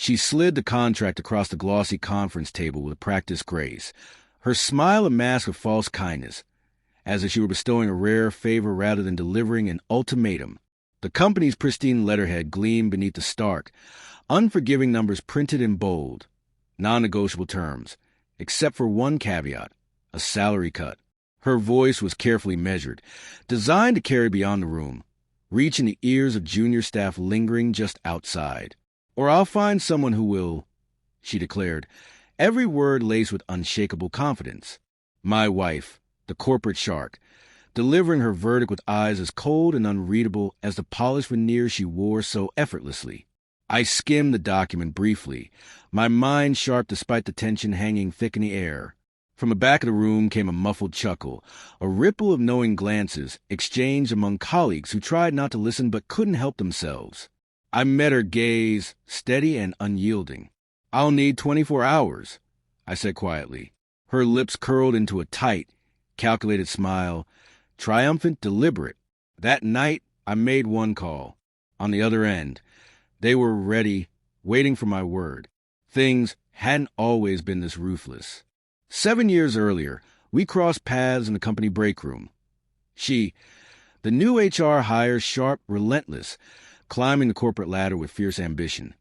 She slid the contract across the glossy conference table with practiced grace, her smile a mask of false kindness, as if she were bestowing a rare favor rather than delivering an ultimatum. The company's pristine letterhead gleamed beneath the stark, unforgiving numbers printed in bold, non-negotiable terms, except for one caveat, a salary cut. Her voice was carefully measured, designed to carry beyond the room, reaching the ears of junior staff lingering just outside. "Or I'll find someone who will," she declared, every word laced with unshakable confidence. My wife, the corporate shark, delivering her verdict with eyes as cold and unreadable as the polished veneer she wore so effortlessly. I skimmed the document briefly, my mind sharp despite the tension hanging thick in the air. From the back of the room came a muffled chuckle, a ripple of knowing glances exchanged among colleagues who tried not to listen but couldn't help themselves. I met her gaze, steady and unyielding. "I'll need 24 hours," I said quietly. Her lips curled into a tight, calculated smile, triumphant, deliberate. That night, I made one call. On the other end, they were ready, waiting for my word. Things hadn't always been this ruthless. 7 years earlier, we crossed paths in the company break room. She, the new HR hire, sharp, relentless, climbing the corporate ladder with fierce ambition.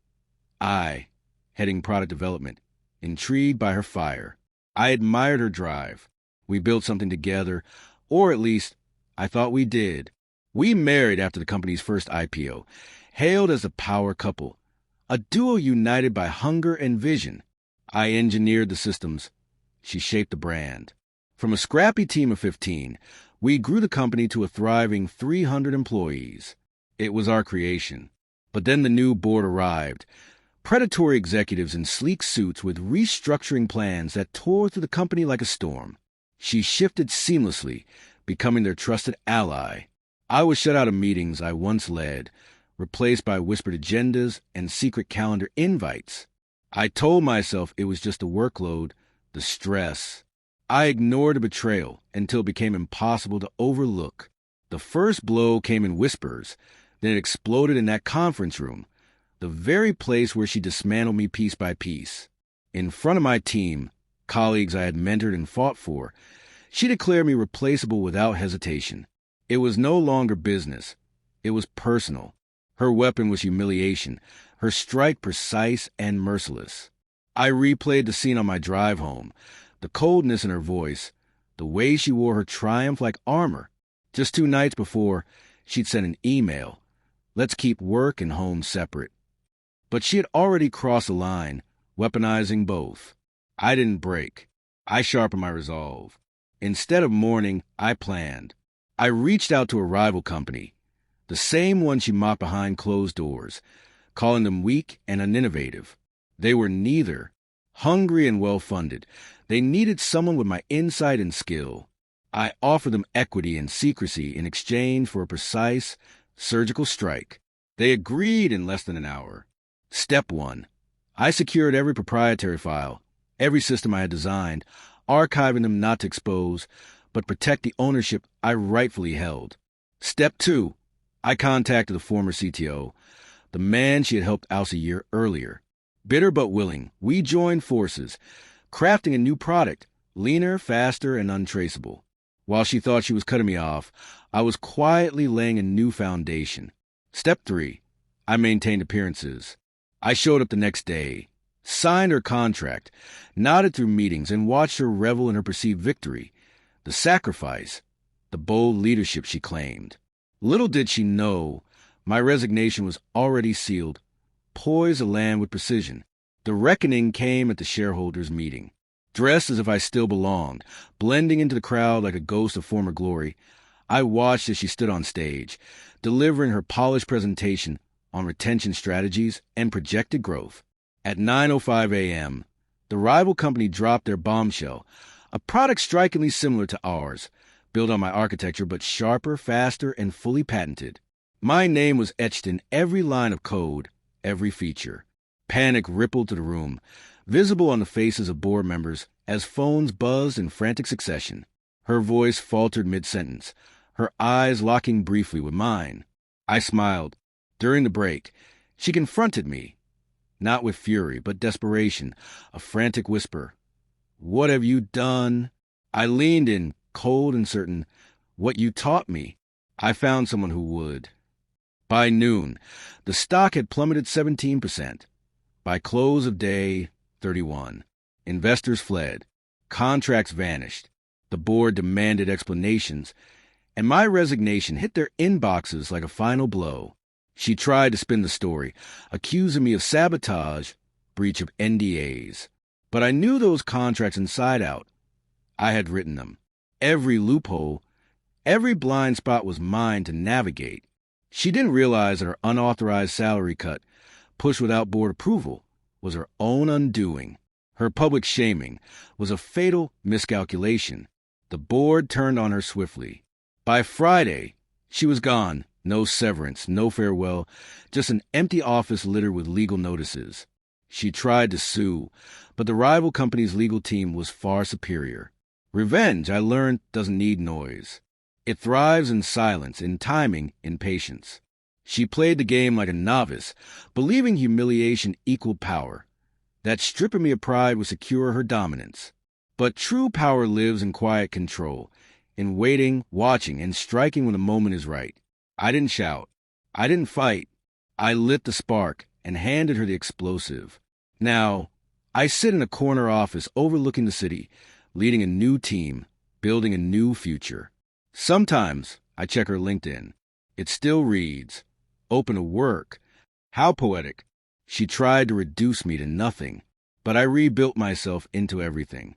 I, heading product development, intrigued by her fire. I admired her drive. We built something together, or at least, I thought we did. We married after the company's first IPO, hailed as a power couple, a duo united by hunger and vision. I engineered the systems. She shaped the brand. From a scrappy team of 15, we grew the company to a thriving 300 employees. It was our creation. But then the new board arrived, predatory executives in sleek suits with restructuring plans that tore through the company like a storm. She shifted seamlessly, becoming their trusted ally. I was shut out of meetings I once led, replaced by whispered agendas and secret calendar invites. I told myself it was just the workload, the stress. I ignored the betrayal until it became impossible to overlook. The first blow came in whispers, then it exploded in that conference room, the very place where she dismantled me piece by piece. In front of my team, colleagues I had mentored and fought for, she declared me replaceable without hesitation. It was no longer business. It was personal. Her weapon was humiliation, her strike precise and merciless. I replayed the scene on my drive home, the coldness in her voice, the way she wore her triumph like armor. Just 2 nights before, she'd sent an email. "Let's keep work and home separate." But she had already crossed the line, weaponizing both. I didn't break. I sharpened my resolve. Instead of mourning, I planned. I reached out to a rival company, the same one she mocked behind closed doors, calling them weak and uninnovative. They were neither. Hungry and well-funded, they needed someone with my insight and skill. I offered them equity and secrecy in exchange for a precise, surgical strike. They agreed in less than an hour. Step 1. I secured every proprietary file, every system I had designed, archiving them not to expose, but protect the ownership I rightfully held. Step 2. I contacted the former CTO, the man she had helped oust a year earlier. Bitter but willing, we joined forces, crafting a new product, leaner, faster, and untraceable. While she thought she was cutting me off, I was quietly laying a new foundation. Step 3. I maintained appearances. I showed up the next day, signed her contract, nodded through meetings, and watched her revel in her perceived victory, the sacrifice, the bold leadership she claimed. Little did she know, my resignation was already sealed, poised to land with precision. The reckoning came at the shareholders' meeting. Dressed as if I still belonged, blending into the crowd like a ghost of former glory, I watched as she stood on stage, delivering her polished presentation on retention strategies and projected growth. At 9:05 a.m., the rival company dropped their bombshell, a product strikingly similar to ours, built on my architecture but sharper, faster, and fully patented. My name was etched in every line of code, every feature. Panic rippled through the room, visible on the faces of board members as phones buzzed in frantic succession. Her voice faltered mid-sentence, her eyes locking briefly with mine. I smiled. During the break, she confronted me. Not with fury, but desperation, a frantic whisper. What have you done? I leaned in, cold and certain. What you taught me. I found someone who would. By noon, the stock had plummeted 17%. By close of day, 31. Investors fled. Contracts vanished. The board demanded explanations, and my resignation hit their inboxes like a final blow. She tried to spin the story, accusing me of sabotage, breach of NDAs. But I knew those contracts inside out. I had written them. Every loophole, every blind spot was mine to navigate. She didn't realize that her unauthorized salary cut, pushed without board approval, was her own undoing. Her public shaming was a fatal miscalculation. The board turned on her swiftly. By Friday, she was gone. No severance, no farewell, just an empty office littered with legal notices. She tried to sue, but the rival company's legal team was far superior. Revenge, I learned, doesn't need noise. It thrives in silence, in timing, in patience. She played the game like a novice, believing humiliation equaled power, that stripping me of pride would secure her dominance. But true power lives in quiet control, in waiting, watching, and striking when the moment is right. I didn't shout. I didn't fight. I lit the spark and handed her the explosive. Now, I sit in a corner office overlooking the city, leading a new team, building a new future. Sometimes I check her LinkedIn. It still reads, "Open to work." How poetic. She tried to reduce me to nothing, but I rebuilt myself into everything.